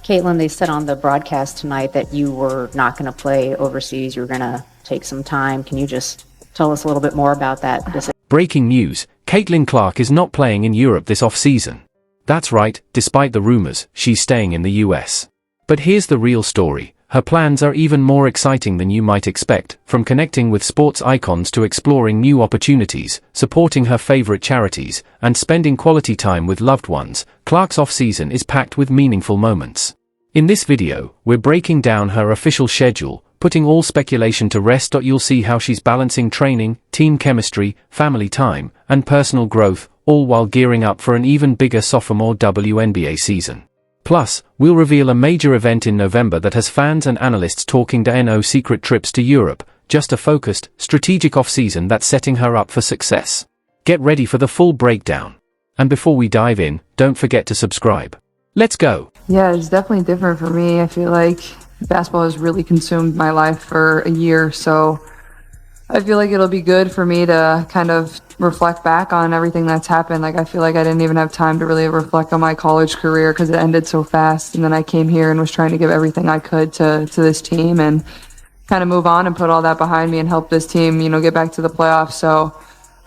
Caitlin, they said on the broadcast tonight that you were not going to play overseas. You were going to take some time. Can you just tell us a little bit more about that decision? Breaking news, Caitlin Clark is not playing in Europe this off-season. That's right, despite the rumors, she's staying in the US. But here's the real story. Her plans are even more exciting than you might expect, from connecting with sports icons to exploring new opportunities, supporting her favorite charities, and spending quality time with loved ones. Clark's off-season is packed with meaningful moments. In this video, we're breaking down her official schedule, putting all speculation to rest. You'll see how she's balancing training, team chemistry, family time, and personal growth, all while gearing up for an even bigger sophomore WNBA season. Plus, we'll reveal a major event in November that has fans and analysts talking no secret trips to Europe, just a focused, strategic off-season that's setting her up for success. Get ready for the full breakdown. And before we dive in, don't forget to subscribe. Let's go! Yeah, it's definitely different for me. I feel like basketball has really consumed my life for a year, so I feel like it'll be good for me to kind of reflect back on everything that's happened. Like, I feel like I didn't even have time to really reflect on my college career because it ended so fast, and then I came here and was trying to give everything I could to this team and kind of move on and put all that behind me and help this team, get back to the playoffs. So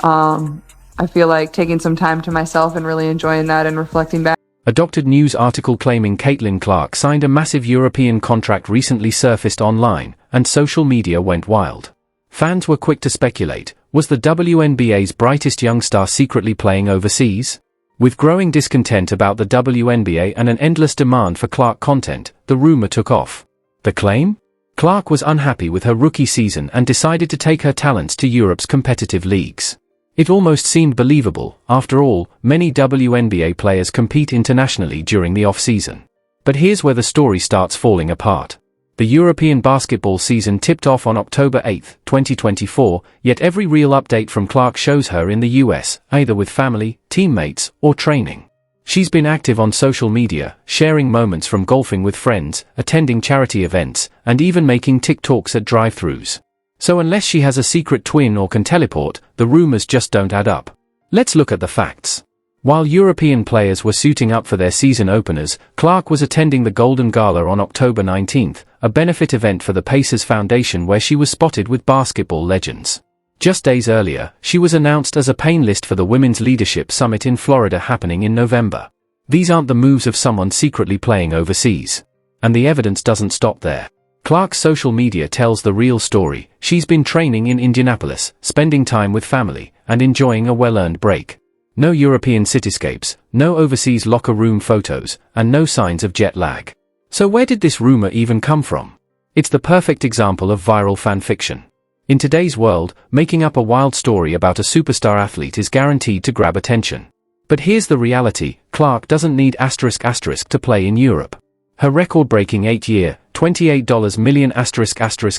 I feel like taking some time to myself and really enjoying that and reflecting back. A doctored news article claiming Caitlin Clark signed a massive European contract recently surfaced online, and social media went wild. Fans were quick to speculate, was the WNBA's brightest young star secretly playing overseas? With growing discontent about the WNBA and an endless demand for Clark content, the rumor took off. The claim? Clark was unhappy with her rookie season and decided to take her talents to Europe's competitive leagues. It almost seemed believable. After all, many WNBA players compete internationally during the off-season. But here's where the story starts falling apart. The European basketball season tipped off on October 8, 2024, yet every real update from Clark shows her in the US, either with family, teammates, or training. She's been active on social media, sharing moments from golfing with friends, attending charity events, and even making TikToks at drive-thrus. So unless she has a secret twin or can teleport, the rumors just don't add up. Let's look at the facts. While European players were suiting up for their season openers, Clark was attending the Golden Gala on October 19, a benefit event for the Pacers Foundation where she was spotted with basketball legends. Just days earlier, she was announced as a panelist for the Women's Leadership Summit in Florida happening in November. These aren't the moves of someone secretly playing overseas. And the evidence doesn't stop there. Clark's social media tells the real story. She's been training in Indianapolis, spending time with family, and enjoying a well-earned break. No European cityscapes, no overseas locker room photos, and no signs of jet lag. So where did this rumor even come from? It's the perfect example of viral fan fiction. In today's world, making up a wild story about a superstar athlete is guaranteed to grab attention. But here's the reality, Clark doesn't need *** to play in Europe. Her record-breaking 8-year, $28 million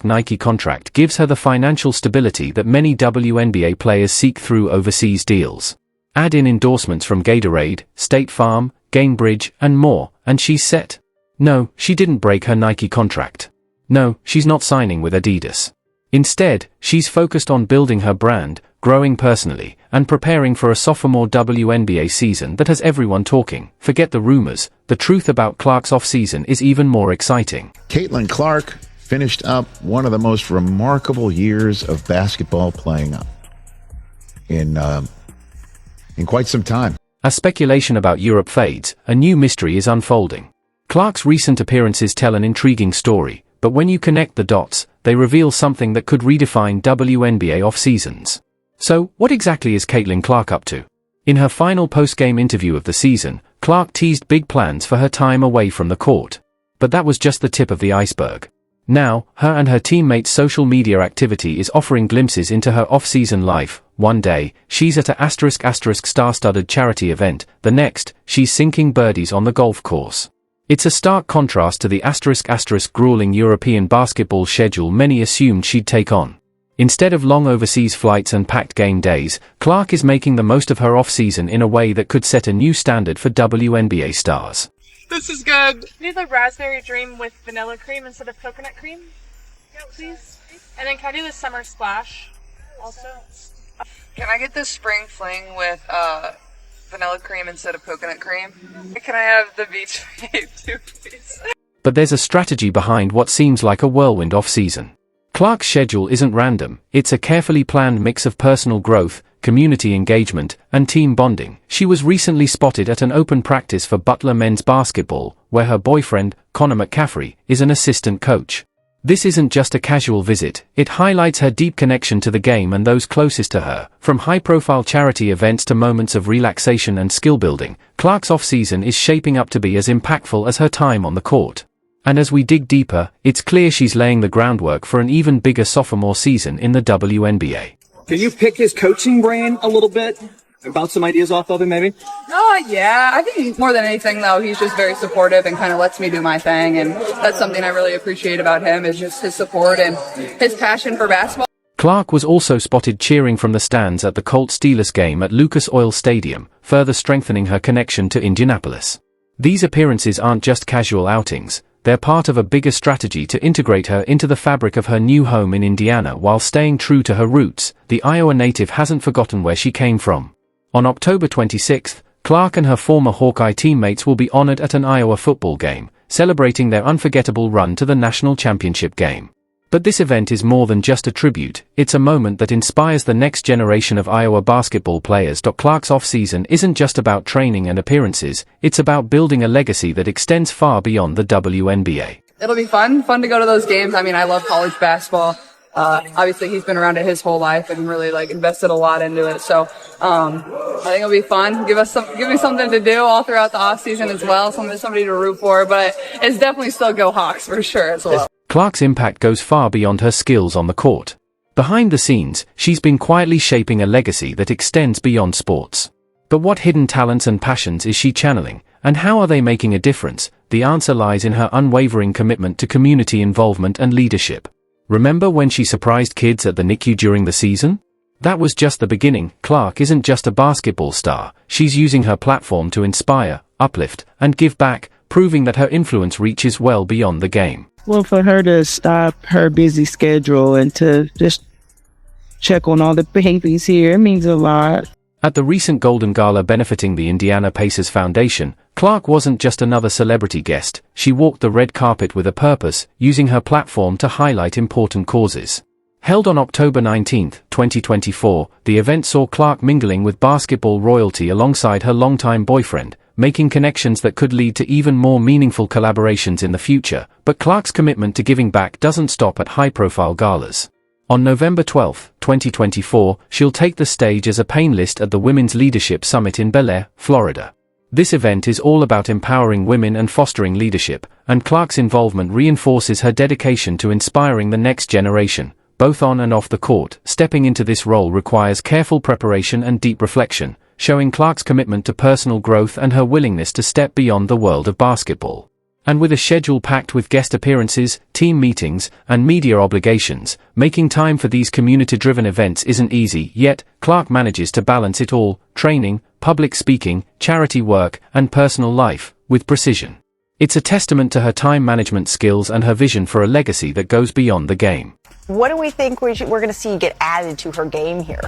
** Nike contract gives her the financial stability that many WNBA players seek through overseas deals. Add in endorsements from Gatorade, State Farm, Gainbridge, and more, and she's set. No, she didn't break her Nike contract. No, she's not signing with Adidas. Instead, she's focused on building her brand, growing personally, and preparing for a sophomore WNBA season that has everyone talking. Forget the rumors, the truth about Clark's off-season is even more exciting. Caitlin Clark finished up one of the most remarkable years of basketball playing up in quite some time. As speculation about Europe fades, a new mystery is unfolding. Clark's recent appearances tell an intriguing story, but when you connect the dots, they reveal something that could redefine WNBA off-seasons. So, what exactly is Caitlin Clark up to? In her final post-game interview of the season, Clark teased big plans for her time away from the court. But that was just the tip of the iceberg. Now, her and her teammates' social media activity is offering glimpses into her off-season life. One day, she's at a ** star-studded charity event, the next, she's sinking birdies on the golf course. It's a stark contrast to the ** grueling European basketball schedule many assumed she'd take on. Instead of long overseas flights and packed game days, Clark is making the most of her off-season in a way that could set a new standard for WNBA stars. This is good. Do the raspberry dream with vanilla cream instead of coconut cream, please? And then can I do the summer splash also? Can I get the spring fling with vanilla cream instead of coconut cream. Can I have the beach vape too, please? But there's a strategy behind what seems like a whirlwind off-season. Clark's schedule isn't random, it's a carefully planned mix of personal growth, community engagement, and team bonding. She was recently spotted at an open practice for Butler men's basketball, where her boyfriend, Connor McCaffrey, is an assistant coach. This isn't just a casual visit, it highlights her deep connection to the game and those closest to her. From high-profile charity events to moments of relaxation and skill building, Clark's off-season is shaping up to be as impactful as her time on the court. And as we dig deeper, it's clear she's laying the groundwork for an even bigger sophomore season in the WNBA. Can you pick his coaching brain a little bit? Bounce some ideas off of him, maybe? Yeah. I think more than anything, though, he's just very supportive and kind of lets me do my thing. And that's something I really appreciate about him, is just his support and his passion for basketball. Clark was also spotted cheering from the stands at the Colts-Steelers game at Lucas Oil Stadium, further strengthening her connection to Indianapolis. These appearances aren't just casual outings. They're part of a bigger strategy to integrate her into the fabric of her new home in Indiana while staying true to her roots. The Iowa native hasn't forgotten where she came from. On October 26th, Clark and her former Hawkeye teammates will be honored at an Iowa football game, celebrating their unforgettable run to the national championship game. But this event is more than just a tribute, it's a moment that inspires the next generation of Iowa basketball players. Clark's off-season isn't just about training and appearances, it's about building a legacy that extends far beyond the WNBA. It'll be fun to go to those games. I mean, I love college basketball. Obviously he's been around it his whole life and really invested a lot into it. So, I think it'll be fun. Give me something to do all throughout the off season as well. Somebody to root for, but it's definitely still go Hawks for sure as well. Clark's impact goes far beyond her skills on the court. Behind the scenes, she's been quietly shaping a legacy that extends beyond sports. But what hidden talents and passions is she channeling, and how are they making a difference? The answer lies in her unwavering commitment to community involvement and leadership. Remember when she surprised kids at the NICU during the season? That was just the beginning. Clark isn't just a basketball star, she's using her platform to inspire, uplift, and give back, proving that her influence reaches well beyond the game. Well, for her to stop her busy schedule and to just check on all the babies here, it means a lot. At the recent Golden Gala benefiting the Indiana Pacers Foundation, Clark wasn't just another celebrity guest, she walked the red carpet with a purpose, using her platform to highlight important causes. Held on October 19, 2024, the event saw Clark mingling with basketball royalty alongside her longtime boyfriend, making connections that could lead to even more meaningful collaborations in the future. But Clark's commitment to giving back doesn't stop at high-profile galas. On November 12, 2024, she'll take the stage as a panelist at the Women's Leadership Summit in Bel Air, Florida. This event is all about empowering women and fostering leadership, and Clark's involvement reinforces her dedication to inspiring the next generation, both on and off the court. Stepping into this role requires careful preparation and deep reflection, showing Clark's commitment to personal growth and her willingness to step beyond the world of basketball. And with a schedule packed with guest appearances, team meetings, and media obligations, making time for these community-driven events isn't easy. Yet, Clark manages to balance it all: training, public speaking, charity work, and personal life, with precision. It's a testament to her time management skills and her vision for a legacy that goes beyond the game. What do we think we're going to see get added to her game here?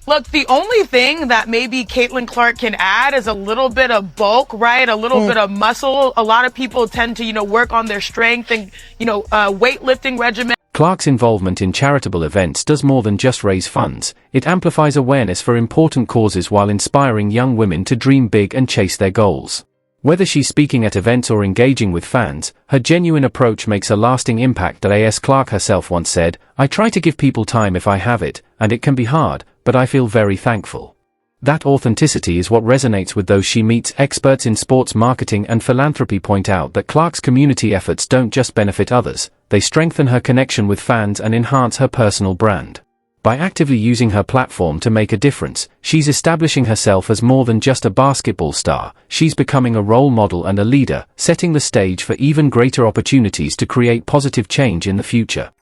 Look, the only thing that maybe Caitlin Clark can add is a little bit of bulk, right? A little bit of muscle. A lot of people tend to, work on their strength and, weightlifting regimen. Clark's involvement in charitable events does more than just raise funds. It amplifies awareness for important causes while inspiring young women to dream big and chase their goals. Whether she's speaking at events or engaging with fans, her genuine approach makes a lasting impact. As Clark herself once said, "I try to give people time if I have it, and it can be hard, but I feel very thankful." That authenticity is what resonates with those she meets. Experts in sports marketing and philanthropy point out that Clark's community efforts don't just benefit others, they strengthen her connection with fans and enhance her personal brand. By actively using her platform to make a difference, she's establishing herself as more than just a basketball star. She's becoming a role model and a leader, setting the stage for even greater opportunities to create positive change in the future.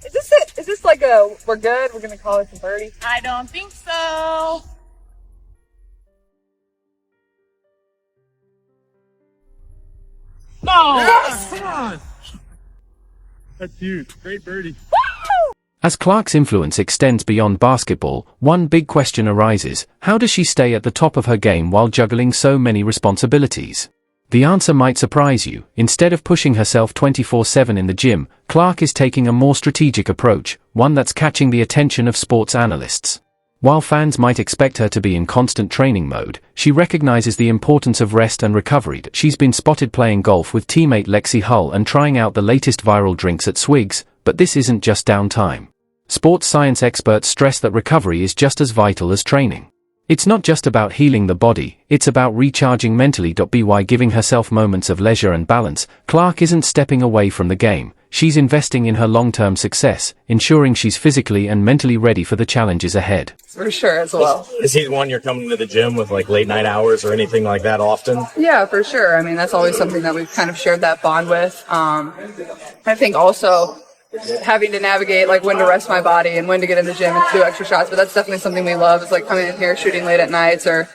Is this it? Is this like a, we're good, we're going to call it a 30? I don't think so. No! Yes! Come on! That's huge. Great birdie. As Clark's influence extends beyond basketball, one big question arises: how does she stay at the top of her game while juggling so many responsibilities? The answer might surprise you. Instead of pushing herself 24/7 in the gym, Clark is taking a more strategic approach, one that's catching the attention of sports analysts. While fans might expect her to be in constant training mode, she recognizes the importance of rest and recovery. She's been spotted playing golf with teammate Lexi Hull and trying out the latest viral drinks at Swigs, but this isn't just downtime. Sports science experts stress that recovery is just as vital as training. It's not just about healing the body, it's about recharging mentally. By giving herself moments of leisure and balance, Clark isn't stepping away from the game. She's investing in her long-term success, ensuring she's physically and mentally ready for the challenges ahead. For sure, as well. Is he the one you're coming to the gym with, like, late night hours or anything like that often? Yeah, for sure. I mean, that's always something that we've kind of shared that bond with. I think also having to navigate like when to rest my body and when to get in the gym and do extra shots, but that's definitely something we love, is like coming in here shooting late at nights or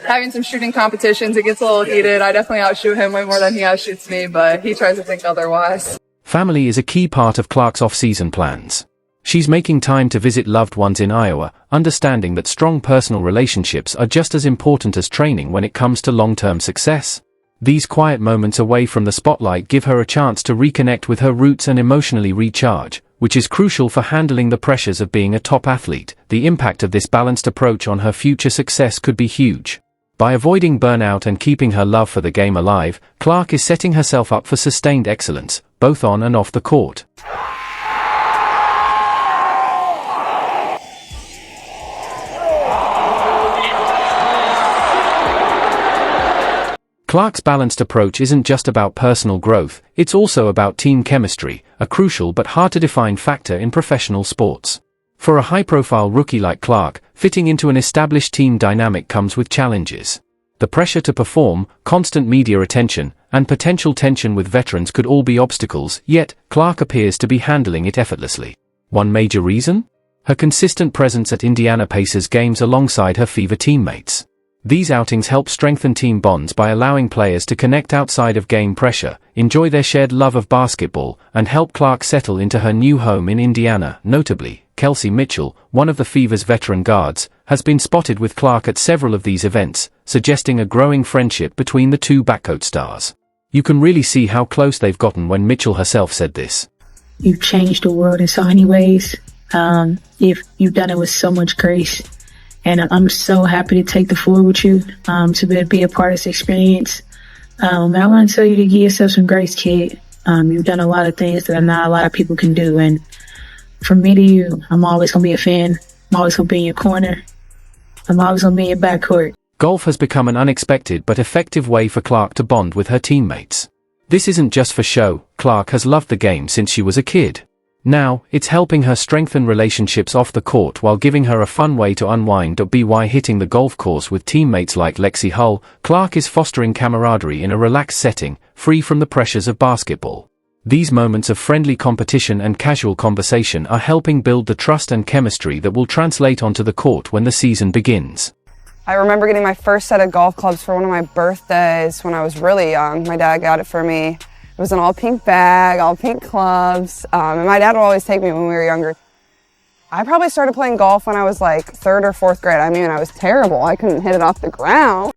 having some shooting competitions. It gets a little heated. I definitely outshoot him way more than he outshoots me, but he tries to think otherwise. Family is a key part of Clark's off-season plans. She's making time to visit loved ones in Iowa, understanding that strong personal relationships are just as important as training when it comes to long-term success. These quiet moments away from the spotlight give her a chance to reconnect with her roots and emotionally recharge, which is crucial for handling the pressures of being a top athlete. The impact of this balanced approach on her future success could be huge. By avoiding burnout and keeping her love for the game alive, Clark is setting herself up for sustained excellence, both on and off the court. Clark's balanced approach isn't just about personal growth, it's also about team chemistry, a crucial but hard-to-define factor in professional sports. For a high-profile rookie like Clark, fitting into an established team dynamic comes with challenges. The pressure to perform, constant media attention, and potential tension with veterans could all be obstacles, yet Clark appears to be handling it effortlessly. One major reason? Her consistent presence at Indiana Pacers games alongside her Fever teammates. These outings help strengthen team bonds by allowing players to connect outside of game pressure, enjoy their shared love of basketball, and help Clark settle into her new home in Indiana. Notably, Kelsey Mitchell, one of the Fever's veteran guards, has been spotted with Clark at several of these events, suggesting a growing friendship between the two backcourt stars. You can really see how close they've gotten when Mitchell herself said this. You've changed the world in so many ways. You've done it with so much grace. And I'm so happy to take the floor with you, to be a part of this experience. I want to tell you to give yourself some grace, kid. You've done a lot of things that not a lot of people can do. And from me to you, I'm always going to be a fan. I'm always going to be in your corner. I'm always going to be in your backcourt. Golf has become an unexpected but effective way for Clark to bond with her teammates. This isn't just for show. Clark has loved the game since she was a kid. Now, it's helping her strengthen relationships off the court while giving her a fun way to unwind. By hitting the golf course with teammates like Lexi Hull, Clark is fostering camaraderie in a relaxed setting, free from the pressures of basketball. These moments of friendly competition and casual conversation are helping build the trust and chemistry that will translate onto the court when the season begins. I remember getting my first set of golf clubs for one of my birthdays when I was really young. My dad got it for me. It was an all pink bag, all pink clubs, and my dad would always take me when we were younger. I probably started playing golf when I was like 3rd or 4th grade. I mean, I was terrible. I couldn't hit it off the ground.